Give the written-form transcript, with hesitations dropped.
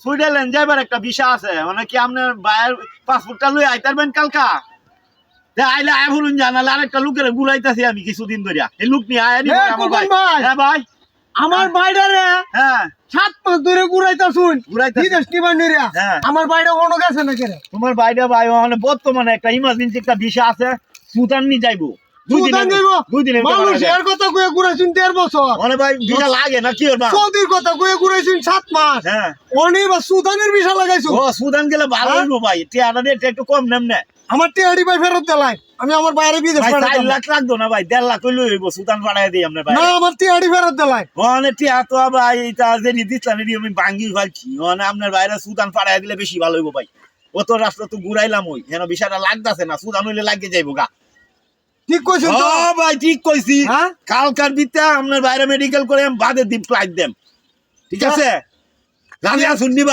Switzerland যাইবার একটা visa আছে মানে কি আপনার বাইরের পাসপোর্টটা লই আইতারবেন কালকা আইলে আয় বলুন জানালে আরেকটা লোকের ঘুরাইতেছি আমি কিছুদিন ধরিয়া এই লোক নিয়ে আয় আমার ভাই হ্যাঁ ভাই আমার বাইরে হ্যাঁ 7 মাস ধরে ঘুরাইতা শুন ঘুরাইতাছি। বিদেশ নিবার নিরা হ্যাঁ। আমার বাইরে কোনো গেছে না কেন তোমার বাইরে ভাই মানে বর্তমানে একটা ইমার্জেন্সি একটা ভিসা আছে সুদান নিয়ে যাইবো সুদান যাইবো? দুই দিনের মানুষ এর কথা কয়ে ঘুরাইছুন 1.5 বছর মানে ভাই ভিসা লাগে না কি করবা সৌদির কথা কয়ে ঘুরাইছুন 7 মাস হ্যাঁ অনেক বা সুদানের ভিসা লাগাইছো ও সুদান গেলে ভালো হইবো ভাই টিয়াটা রেট একটু কম নেম না আমার টিআরডি ভাই ফেরত দিলাই আমি আমার বাইরে বিদেশ ভাই 4 পাঠাতাম লাখ লাগতো না ভাই 1.5 লাখ হইলে হইবো সুদান পাঠাই দিই আমরা ভাই না আমার টিআরডি ফেরত দিলাই মানে টিয়া তো ভাই এটা যে দিচ্ছিলাম এটি আমি ভাঙ্গি ফেলছি মানে আপনার বাইরে সুদান পাঠাই দিলে বেশি ভালো হইবো ভাই অত রাস্তা তো ঘুরাইলাম ওই যেন বিষয়টা লাগতেছে না সুদান হইলে লাগিয়ে যাইবো গা ঠিক কইছেন তো ভাই ঠিক কইছি হ্যাঁ? কালকার বিতে আপনার বাইরে মেডিকেল করে বাদে দিন ফ্লাইট দেম ঠিক আছে রাজি আসুন নিবা